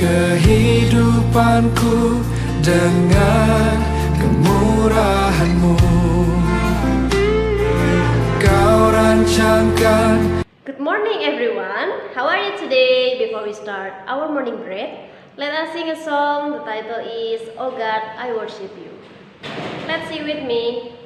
kehidupanku dengan kemurahan-Mu. Kau rancangkan. Good morning everyone, how are you today? Before we start our morning bread, let us sing a song. The title is Oh God, I Worship You. Let's sing with me.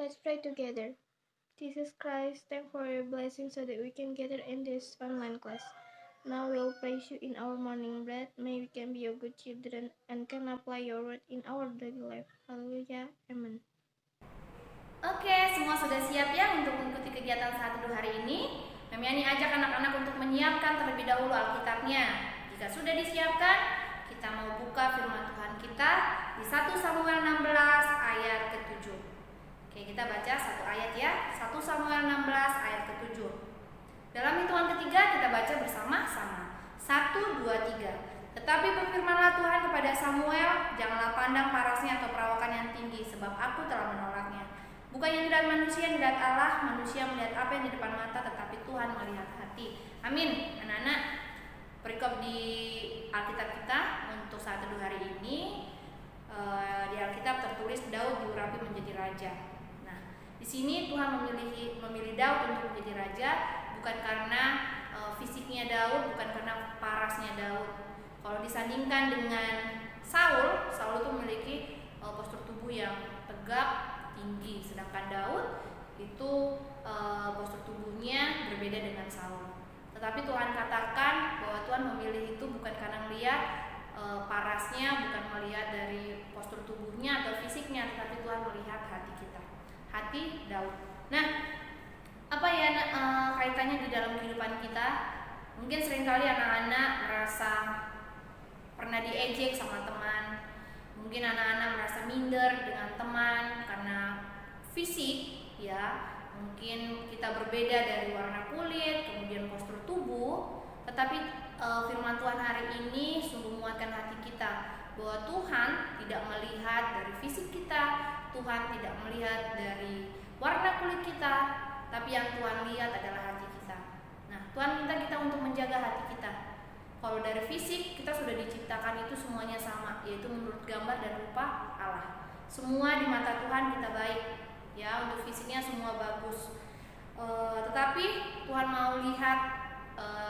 Let's pray together. Jesus Christ, thank for your blessing so that we can gather in this online class. Now we'll praise you in our morning bread. May we can be your good children and can apply your word in our daily life. Hallelujah. Amen. Oke, semua sudah siap ya untuk mengikuti kegiatan saat teduh hari ini? Mami Yani ajak anak-anak untuk menyiapkan terlebih dahulu Alkitabnya. Jika sudah disiapkan, kita mau buka firman Tuhan kita di 1 Samuel 16 ayat ke-7. Oke, kita baca satu ayat ya. 1 Samuel 16 ayat ke-7. Dalam hitungan ketiga kita baca bersama-sama. 1, 2, 3. Tetapi berfirmanlah Tuhan kepada Samuel, janganlah pandang parasnya atau perawakan yang tinggi, sebab aku telah menolaknya. Bukan yang dilihat manusia, yang dilihat Allah. Manusia melihat apa yang di depan mata, tetapi Tuhan melihat hati. Amin. Anak-anak, perikop di Alkitab kita untuk saat teduh hari ini, di Alkitab tertulis Daud diurapi menjadi raja. Di sini Tuhan memilih Daud untuk menjadi raja bukan karena fisiknya Daud, bukan karena parasnya Daud. Kalau disandingkan dengan Saul itu memiliki postur tubuh yang tegap, tinggi, sedangkan Daud itu postur tubuhnya berbeda dengan Saul. Tetapi Tuhan katakan bahwa Tuhan memilih itu bukan karena melihat parasnya, bukan melihat dari postur tubuhnya atau fisiknya, tetapi Tuhan melihat hati kita. Hati Daud. Nah, apa ya kaitannya di dalam kehidupan kita? Mungkin seringkali anak-anak merasa pernah diejek sama teman. Mungkin anak-anak merasa minder dengan teman karena fisik, ya. Mungkin kita berbeda dari warna kulit, kemudian postur tubuh. Tetapi firman Tuhan hari ini sungguh menguatkan hati kita bahwa Tuhan tidak melihat dari fisik kita, Tuhan tidak melihat dari warna kulit kita, tapi yang Tuhan lihat adalah hati kita. Nah, Tuhan minta kita untuk menjaga hati kita. Kalau dari fisik, kita sudah diciptakan itu semuanya sama, yaitu menurut gambar dan rupa Allah. Semua di mata Tuhan kita baik, ya, untuk fisiknya semua bagus. Tetapi Tuhan mau lihat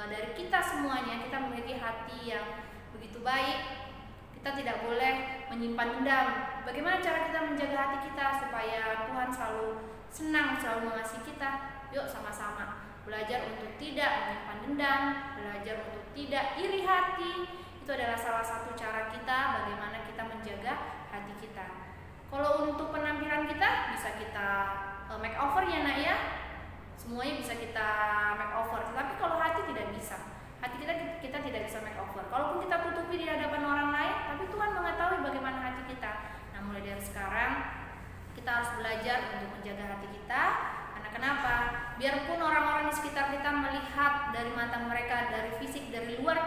dari kita semuanya, kita memiliki hati yang begitu baik. Kita tidak boleh menyimpan dendam. Bagaimana cara kita menjaga hati kita supaya Tuhan selalu senang, selalu mengasihi kita? Yuk sama-sama belajar untuk tidak menyimpan dendam, belajar untuk tidak iri hati. Itu adalah salah satu cara kita bagaimana kita menjaga hati kita. Kalau untuk penampilan kita bisa kita make over ya nak ya. Semuanya bisa kita make over. Tapi kalau hati tidak bisa. Hati kita tidak bisa make over. Kalaupun kita tutupi di hadapan orang lain, tapi Tuhan mengetahui bagaimana hati kita. Nah, mulai dari sekarang kita harus belajar untuk menjaga hati kita. Karena kenapa? Biarpun orang-orang di sekitar kita melihat dari mata mereka, dari fisik, dari luar,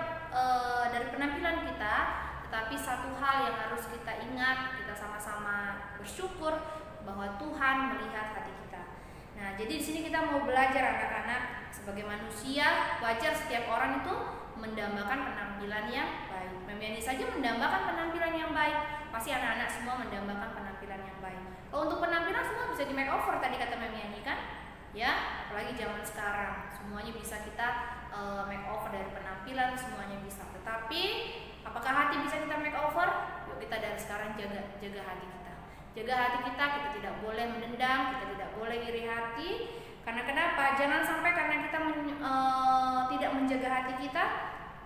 dari penampilan kita, tetapi satu hal yang harus kita ingat, kita sama-sama bersyukur bahwa Tuhan melihat hati kita. Nah, jadi di sini kita mau belajar anak-anak, sebagai manusia wajar setiap orang itu mendambakan penampilan yang baik. Mami Yani saja mendambakan penampilan yang baik. Pasti anak-anak semua mendambakan penampilan yang baik. Kalau untuk penampilan semua bisa di make over tadi kata Mami Yani kan? Ya, apalagi zaman sekarang semuanya bisa kita make over dari penampilan, semuanya bisa. Tetapi apakah hati bisa kita make over? Yuk kita dari sekarang jaga hati kita. Jaga hati kita tidak boleh mendendam, kita tidak boleh iri hati. Karena kenapa? Jangan sampai karena kita tidak menjaga hati kita,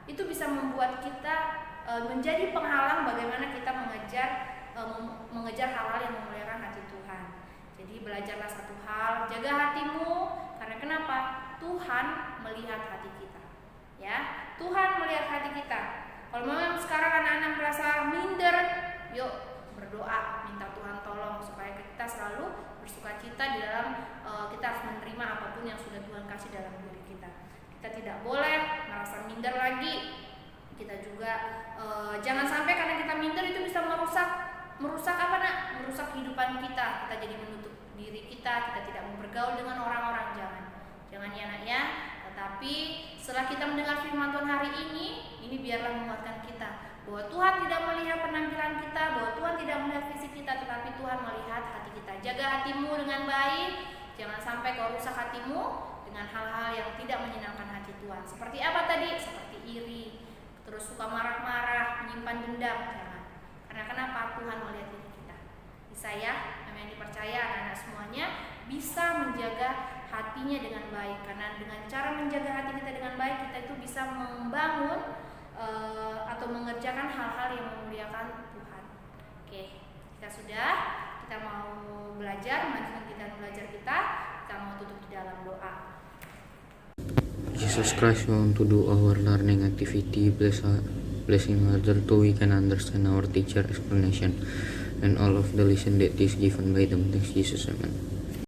itu bisa membuat kita menjadi penghalang bagaimana kita mengejar hal-hal yang memuliakan hati Tuhan. belajarlah satu hal, jaga hatimu, karena kenapa? Tuhan melihat hati kita. Ya, Tuhan melihat hati kita. Kalau memang sekarang anak-anak merasa minder, yuk berdoa, minta Tuhan tolong supaya kita selalu bersukacita di dalam kita harus menerima apapun yang sudah Tuhan kasih dalam diri kita. Kita tidak boleh merasa minder lagi. Kita juga jangan sampai karena kita minder itu bisa merusak apa nak? Merusak kehidupan kita. Kita jadi menutup diri kita tidak mau bergaul dengan orang-orang. Jangan ya nak ya. Tetapi setelah kita mendengar firman Tuhan hari ini biarlah menguatkan kita bahwa Tuhan tidak melihat penampilan kita, bahwa Tuhan tidak melihat fisik kita, tetapi Tuhan melihat hati kita. Jaga hatimu dengan baik, jangan sampai kau rusak hatimu dengan hal-hal yang tidak menyenangkan hati Tuhan. Seperti apa tadi? Seperti iri, terus suka marah-marah, menyimpan dendam, jangan. Karena kenapa? Tuhan melihat diri kita. Bisa ya, yang dipercaya anak-anak semuanya bisa menjaga hatinya dengan baik. Karena dengan cara menjaga hati kita dengan baik, kita itu bisa membangun atau mengerjakan hal-hal yang memuliakan Tuhan. Oke, kita mau belajar, melanjutkan kita belajar kita mau tutup di dalam doa. Jesus Christ, we want to do our learning activity, blessing others so we can understand our teacher explanation and all of the lesson that is given by them. Thanks Jesus, amen.